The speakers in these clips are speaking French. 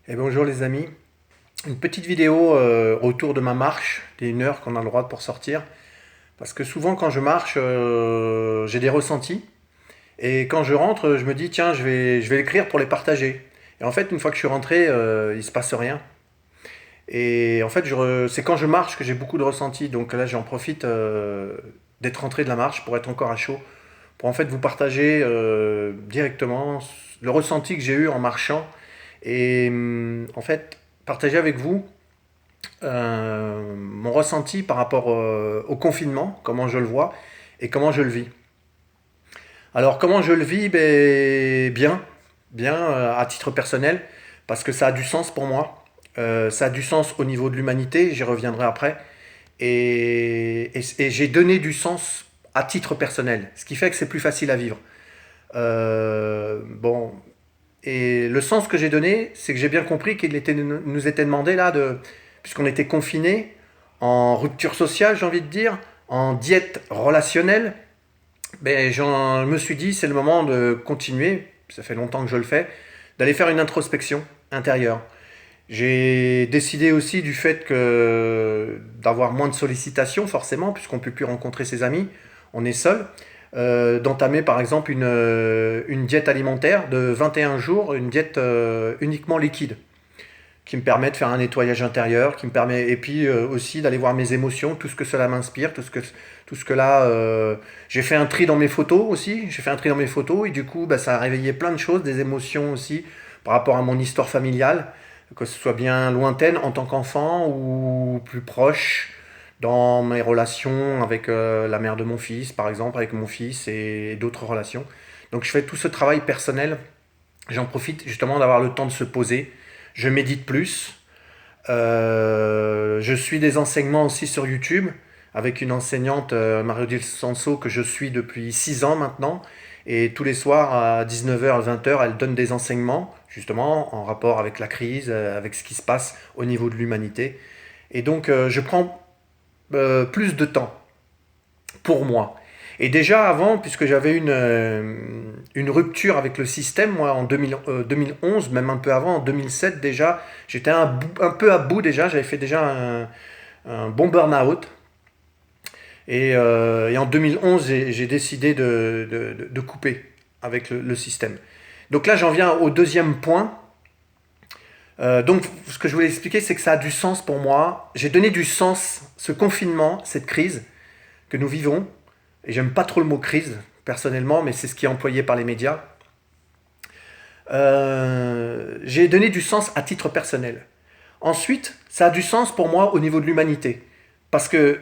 Et bonjour les amis, une petite vidéo autour de ma marche, des 1 heure qu'on a le droit pour sortir. Parce que souvent quand je marche, j'ai des ressentis. Et quand je rentre, je me dis tiens, je vais écrire pour les partager. Et en fait, une fois que je suis rentré, il se passe rien. Et en fait, c'est quand je marche que j'ai beaucoup de ressentis. Donc là, j'en profite d'être rentré de la marche pour être encore à chaud. Pour en fait vous partager directement le ressenti que j'ai eu en marchant. Et en fait, partager avec vous mon ressenti par rapport au confinement, comment je le vois et comment je le vis. Alors comment je le vis, bien, bien à titre personnel, parce que ça a du sens pour moi. Ça a du sens au niveau de l'humanité, j'y reviendrai après. Et j'ai donné du sens à titre personnel, ce qui fait que c'est plus facile à vivre. Bon, et le sens que j'ai donné, c'est que j'ai bien compris nous était demandé là, puisqu'on était confinés, en rupture sociale, j'ai envie de dire, en diète relationnelle, je me suis dit, c'est le moment de continuer, ça fait longtemps que je le fais, d'aller faire une introspection intérieure. J'ai décidé aussi du fait que d'avoir moins de sollicitations, forcément, puisqu'on ne peut plus rencontrer ses amis, on est seul, d'entamer par exemple une diète alimentaire de 21 jours, une diète uniquement liquide, qui me permet de faire un nettoyage intérieur, qui me permet, et puis aussi d'aller voir mes émotions, tout ce que cela m'inspire, tout ce que là, j'ai fait un tri dans mes photos aussi, j'ai fait un tri dans mes photos, et du coup, ça a réveillé plein de choses, des émotions aussi, par rapport à mon histoire familiale, que ce soit bien lointaine en tant qu'enfant ou plus proche dans mes relations avec la mère de mon fils, par exemple, avec mon fils et d'autres relations. Donc je fais tout ce travail personnel. J'en profite justement d'avoir le temps de se poser. Je médite plus. Je suis des enseignements aussi sur YouTube avec une enseignante, Marie-Odile Sanso, que je suis depuis 6 ans maintenant. Et tous les soirs à 19 h, 20 h, elle donne des enseignements, justement, en rapport avec la crise, avec ce qui se passe au niveau de l'humanité. Et donc, je prends plus de temps pour moi. Et déjà avant, puisque j'avais une rupture avec le système, moi en 2011, même un peu avant, en 2007 déjà, j'étais un peu à bout déjà, j'avais fait déjà un bon burn-out. Et en 2011, j'ai décidé de couper avec le système. Donc là, j'en viens au deuxième point. Donc, ce que je voulais expliquer, c'est que ça a du sens pour moi. J'ai donné du sens, ce confinement, cette crise que nous vivons. Et j'aime pas trop le mot crise, personnellement, mais c'est ce qui est employé par les médias. J'ai donné du sens à titre personnel. Ensuite, ça a du sens pour moi au niveau de l'humanité. Parce que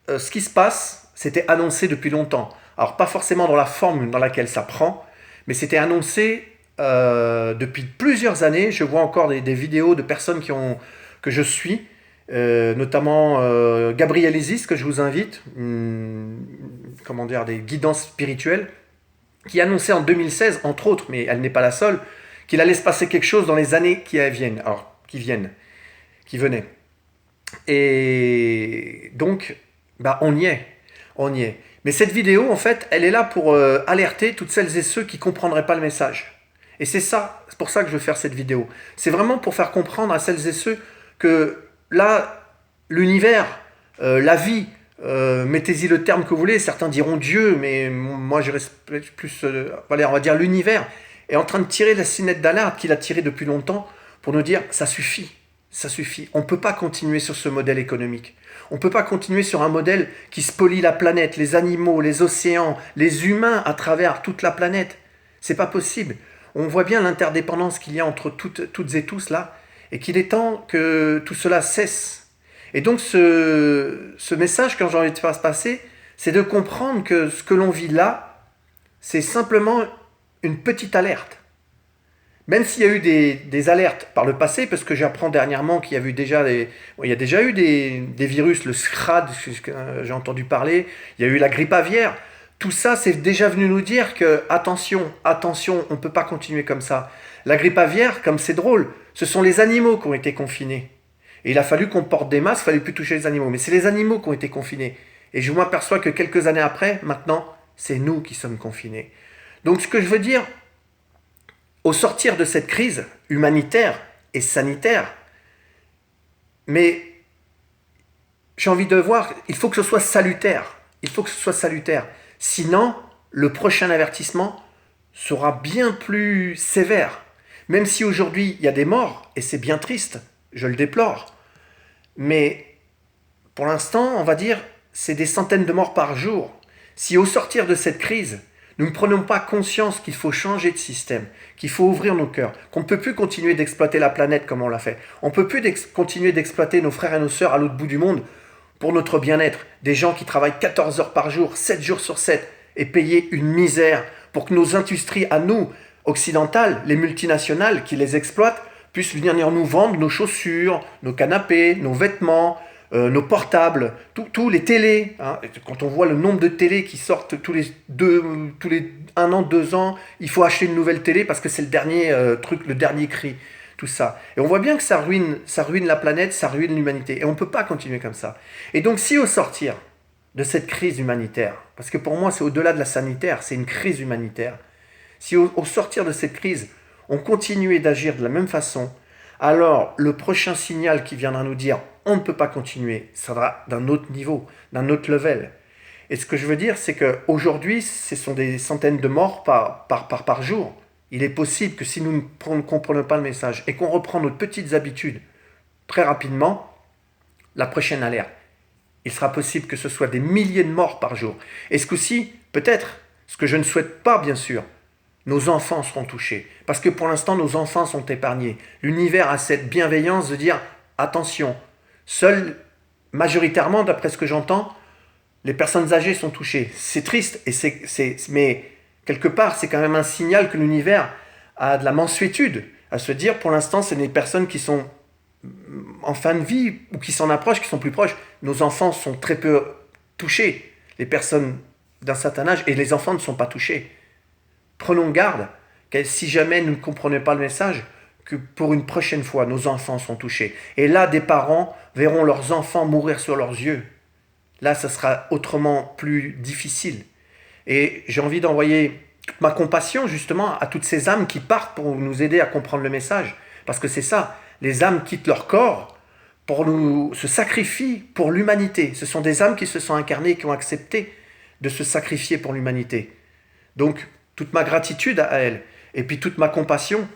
ce qui se passe, c'était annoncé depuis longtemps. Alors, pas forcément dans la forme dans laquelle ça prend, mais c'était annoncé depuis plusieurs années. Je vois encore des vidéos de personnes que je suis, notamment Gabriel Isis, que je vous invite, comment dire, des guidances spirituelles, qui annonçait en 2016, entre autres, mais elle n'est pas la seule, qu'il allait se passer quelque chose dans les années qui venaient. Et donc, on y est, on y est. Mais cette vidéo, en fait, elle est là pour alerter toutes celles et ceux qui ne comprendraient pas le message. Et c'est pour ça que je veux faire cette vidéo. C'est vraiment pour faire comprendre à celles et ceux que là, l'univers, la vie, mettez-y le terme que vous voulez, certains diront Dieu, mais moi je respecte plus, voilà, on va dire l'univers, est en train de tirer la sonnette d'alarme qu'il a tirée depuis longtemps pour nous dire ça suffit, ça suffit. On ne peut pas continuer sur ce modèle économique. On ne peut pas continuer sur un modèle qui spolie la planète, les animaux, les océans, les humains à travers toute la planète. C'est pas possible. On voit bien l'interdépendance qu'il y a entre toutes et tous là, et qu'il est temps que tout cela cesse. Et donc ce message, quand j'ai envie de faire passer, c'est de comprendre que ce que l'on vit là, c'est simplement une petite alerte. Même s'il y a eu des alertes par le passé, parce que j'apprends dernièrement qu'il y a eu déjà il y a déjà eu des virus, le SCRAD, j'ai entendu parler, il y a eu la grippe aviaire. Tout ça, c'est déjà venu nous dire que, attention, attention, on ne peut pas continuer comme ça. La grippe aviaire, comme c'est drôle, ce sont les animaux qui ont été confinés. Et il a fallu qu'on porte des masques, il ne fallait plus toucher les animaux. Mais c'est les animaux qui ont été confinés. Et je m'aperçois que quelques années après, maintenant, c'est nous qui sommes confinés. Donc ce que je veux dire, au sortir de cette crise humanitaire, et sanitaire. Mais j'ai envie de voir, il faut que ce soit salutaire. Il faut que ce soit salutaire. Sinon, le prochain avertissement sera bien plus sévère. Même si aujourd'hui, il y a des morts, et c'est bien triste, je le déplore. Mais pour l'instant, on va dire, c'est des centaines de morts par jour. Si au sortir de cette crise, nous ne prenons pas conscience qu'il faut changer de système, qu'il faut ouvrir nos cœurs, qu'on ne peut plus continuer d'exploiter la planète comme on l'a fait. On ne peut plus continuer d'exploiter nos frères et nos sœurs à l'autre bout du monde pour notre bien-être. Des gens qui travaillent 14 heures par jour, 7 jours sur 7, et payés une misère pour que nos industries à nous, occidentales, les multinationales qui les exploitent, puissent venir nous vendre nos chaussures, nos canapés, nos vêtements, nos portables, tous les télés. Hein. Quand on voit le nombre de télés qui sortent tous les 1 an, 2 ans, il faut acheter une nouvelle télé parce que c'est le dernier truc, le dernier cri, tout ça. Et on voit bien que ça ruine la planète, ça ruine l'humanité. Et on ne peut pas continuer comme ça. Et donc si au sortir de cette crise humanitaire, parce que pour moi c'est au-delà de la sanitaire, c'est une crise humanitaire, si au sortir de cette crise, on continuait d'agir de la même façon, alors le prochain signal qui viendra nous dire on ne peut pas continuer, ça sera d'un autre niveau, d'un autre level. Et ce que je veux dire, c'est qu'aujourd'hui, ce sont des centaines de morts par jour. Il est possible que si nous ne comprenons pas le message et qu'on reprend nos petites habitudes très rapidement, la prochaine alerte, il sera possible que ce soit des milliers de morts par jour. Et ce coup-ci, peut-être, ce que je ne souhaite pas bien sûr, nos enfants seront touchés. Parce que pour l'instant, nos enfants sont épargnés. L'univers a cette bienveillance de dire, attention, seuls, majoritairement, d'après ce que j'entends, les personnes âgées sont touchées. C'est triste, mais quelque part, c'est quand même un signal que l'univers a de la mansuétude, à se dire, pour l'instant, c'est des personnes qui sont en fin de vie, ou qui s'en approchent, qui sont plus proches. Nos enfants sont très peu touchés, les personnes d'un certain âge, et les enfants ne sont pas touchés. Prenons garde, que si jamais nous ne comprenons pas le message, que pour une prochaine fois, nos enfants sont touchés. Et là, des parents verront leurs enfants mourir sur leurs yeux. Là, ça sera autrement plus difficile. Et j'ai envie d'envoyer toute ma compassion, justement, à toutes ces âmes qui partent pour nous aider à comprendre le message. Parce que c'est ça, les âmes quittent leur corps, se sacrifient pour l'humanité. Ce sont des âmes qui se sont incarnées, qui ont accepté de se sacrifier pour l'humanité. Donc, toute ma gratitude à elles, et puis toute ma compassion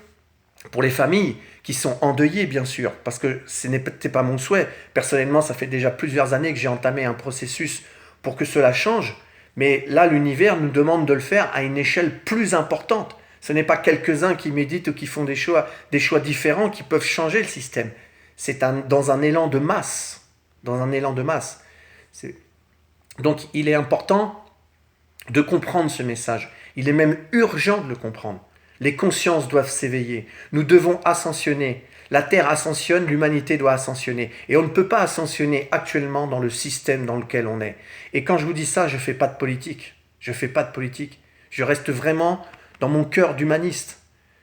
pour les familles qui sont endeuillées, bien sûr, parce que ce n'était pas mon souhait. Personnellement, ça fait déjà plusieurs années que j'ai entamé un processus pour que cela change, mais là, l'univers nous demande de le faire à une échelle plus importante. Ce n'est pas quelques-uns qui méditent ou qui font des choix différents qui peuvent changer le système. C'est dans un élan de masse. Dans un élan de masse. Donc, il est important de comprendre ce message. Il est même urgent de le comprendre. Les consciences doivent s'éveiller. Nous devons ascensionner. La Terre ascensionne, l'humanité doit ascensionner. Et on ne peut pas ascensionner actuellement dans le système dans lequel on est. Et quand je vous dis ça, je ne fais pas de politique. Je ne fais pas de politique. Je reste vraiment dans mon cœur d'humaniste.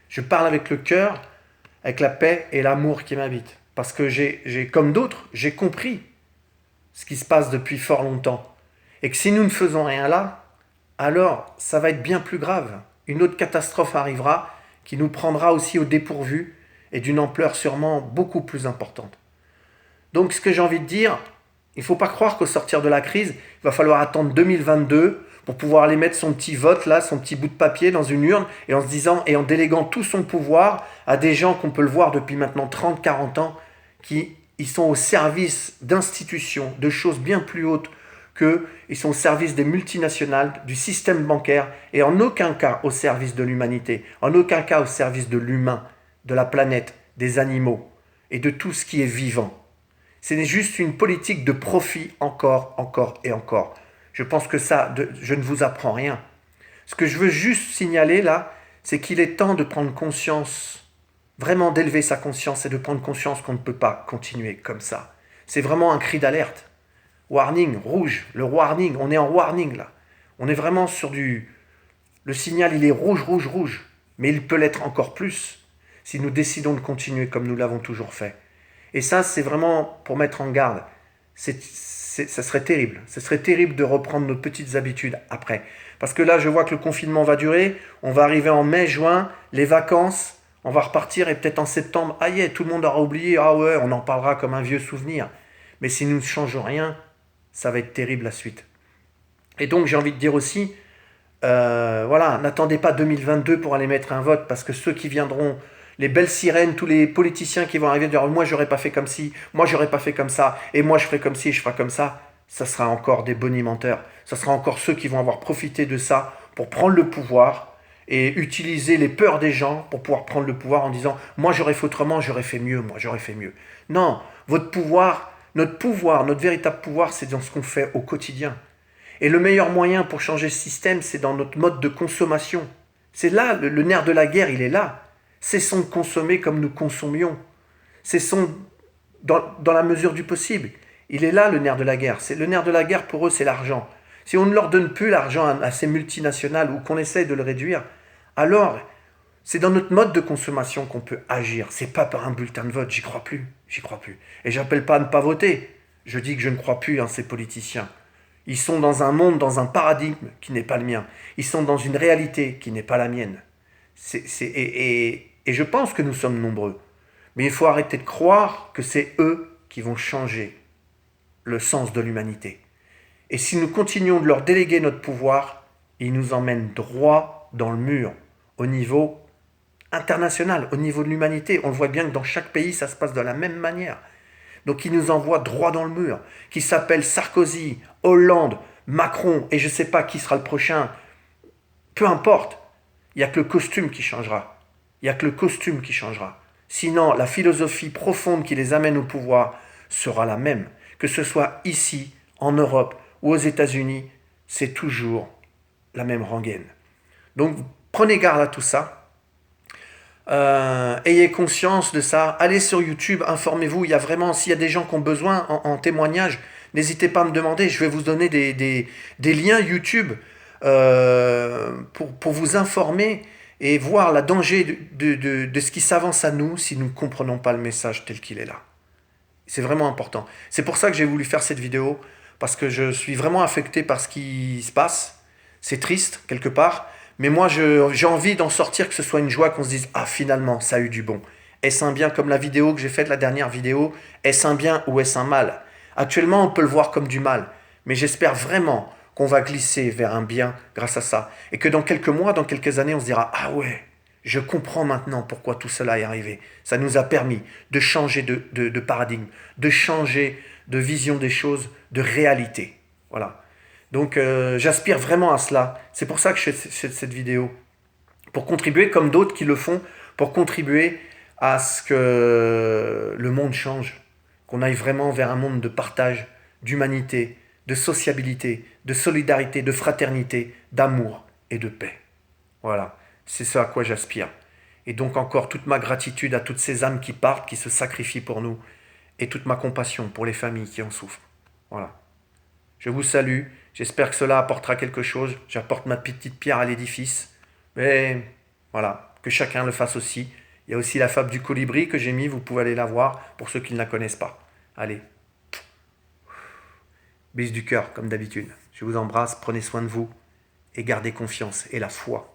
Je parle avec le cœur, avec la paix et l'amour qui m'habitent. Parce que comme d'autres, j'ai compris ce qui se passe depuis fort longtemps. Et que si nous ne faisons rien là, alors ça va être bien plus grave. Une autre catastrophe arrivera qui nous prendra aussi au dépourvu et d'une ampleur sûrement beaucoup plus importante. Donc ce que j'ai envie de dire, il ne faut pas croire qu'au sortir de la crise, il va falloir attendre 2022 pour pouvoir aller mettre son petit vote là, son petit bout de papier dans une urne et en se disant et en déléguant tout son pouvoir à des gens qu'on peut le voir depuis maintenant 30-40 ans qui ils sont au service d'institutions, de choses bien plus hautes qu'ils sont au service des multinationales, du système bancaire et en aucun cas au service de l'humanité, en aucun cas au service de l'humain, de la planète, des animaux et de tout ce qui est vivant. C'est juste une politique de profit encore et encore. Je pense que je ne vous apprends rien. Ce que je veux juste signaler là, c'est qu'il est temps de prendre conscience, vraiment d'élever sa conscience et de prendre conscience qu'on ne peut pas continuer comme ça. C'est vraiment un cri d'alerte. Warning, rouge, le warning, on est en warning là. On est vraiment sur le signal, il est rouge, rouge, rouge. Mais il peut l'être encore plus si nous décidons de continuer comme nous l'avons toujours fait. Et ça, c'est vraiment pour mettre en garde. Ça serait terrible. Ce serait terrible de reprendre nos petites habitudes après. Parce que là, je vois que le confinement va durer. On va arriver en mai, juin, les vacances. On va repartir et peut-être en septembre, ah yeah, tout le monde aura oublié, ah ouais, on en parlera comme un vieux souvenir. Mais si nous ne changeons rien, ça va être terrible la suite. Et donc j'ai envie de dire aussi, voilà, n'attendez pas 2022 pour aller mettre un vote, parce que ceux qui viendront, les belles sirènes, tous les politiciens qui vont arriver, dire moi j'aurais pas fait comme ci, moi j'aurais pas fait comme ça, et moi je ferai comme ci, je ferai comme ça sera encore des bonimenteurs. Ça sera encore ceux qui vont avoir profité de ça pour prendre le pouvoir et utiliser les peurs des gens pour pouvoir prendre le pouvoir en disant moi j'aurais fait autrement, j'aurais fait mieux, moi j'aurais fait mieux. Non, votre pouvoir, notre véritable pouvoir, c'est dans ce qu'on fait au quotidien. Et le meilleur moyen pour changer ce système, c'est dans notre mode de consommation. C'est là, le nerf de la guerre, il est là. Cessons de consommer comme nous consommions. Cessons dans la mesure du possible. Il est là le nerf de la guerre. Le nerf de la guerre pour eux, c'est l'argent. Si on ne leur donne plus l'argent à ces multinationales ou qu'on essaye de le réduire, alors c'est dans notre mode de consommation qu'on peut agir. C'est pas par un bulletin de vote, j'y crois plus. J'y crois plus. Et j'appelle pas à ne pas voter. Je dis que je ne crois plus en ces politiciens. Ils sont dans un monde, dans un paradigme qui n'est pas le mien. Ils sont dans une réalité qui n'est pas la mienne. Et je pense que nous sommes nombreux. Mais il faut arrêter de croire que c'est eux qui vont changer le sens de l'humanité. Et si nous continuons de leur déléguer notre pouvoir, ils nous emmènent droit dans le mur, au niveau international, au niveau de l'humanité. On le voit bien que dans chaque pays, ça se passe de la même manière. Donc ils nous envoient droit dans le mur, qui s'appelle Sarkozy, Hollande, Macron, et je ne sais pas qui sera le prochain. Peu importe, il n'y a que le costume qui changera. Il n'y a que le costume qui changera. Sinon, la philosophie profonde qui les amène au pouvoir sera la même. Que ce soit ici, en Europe ou aux États-Unis, c'est toujours la même rengaine. Donc prenez garde à tout ça. Ayez conscience de ça. Allez sur YouTube, informez-vous. Il y a vraiment, s'il y a des gens qui ont besoin en témoignage, n'hésitez pas à me demander. Je vais vous donner des liens YouTube pour vous informer et voir la danger de ce qui s'avance à nous si nous ne comprenons pas le message tel qu'il est là. C'est vraiment important. C'est pour ça que j'ai voulu faire cette vidéo, parce que je suis vraiment affecté par ce qui se passe. C'est triste, quelque part, mais moi, j'ai envie d'en sortir, que ce soit une joie, qu'on se dise « Ah, finalement, ça a eu du bon. Est-ce un bien comme la vidéo que j'ai faite, la dernière vidéo? Est-ce un bien ou est-ce un mal ?» Actuellement, on peut le voir comme du mal, mais j'espère vraiment qu'on va glisser vers un bien grâce à ça. Et que dans quelques mois, dans quelques années, on se dira « Ah ouais, je comprends maintenant pourquoi tout cela est arrivé. Ça nous a permis de changer de paradigme, de changer de vision des choses, de réalité. » Voilà. Donc j'aspire vraiment à cela. C'est pour ça que je fais cette vidéo. Pour contribuer, comme d'autres qui le font, pour contribuer à ce que le monde change. Qu'on aille vraiment vers un monde de partage, d'humanité, de sociabilité, de solidarité, de fraternité, d'amour et de paix. Voilà. C'est ce à quoi j'aspire. Et donc encore toute ma gratitude à toutes ces âmes qui partent, qui se sacrifient pour nous, et toute ma compassion pour les familles qui en souffrent. Voilà. Je vous salue, j'espère que cela apportera quelque chose, j'apporte ma petite pierre à l'édifice, mais voilà, que chacun le fasse aussi. Il y a aussi la fable du colibri que j'ai mis, vous pouvez aller la voir pour ceux qui ne la connaissent pas. Allez, bise du cœur comme d'habitude. Je vous embrasse, prenez soin de vous et gardez confiance et la foi.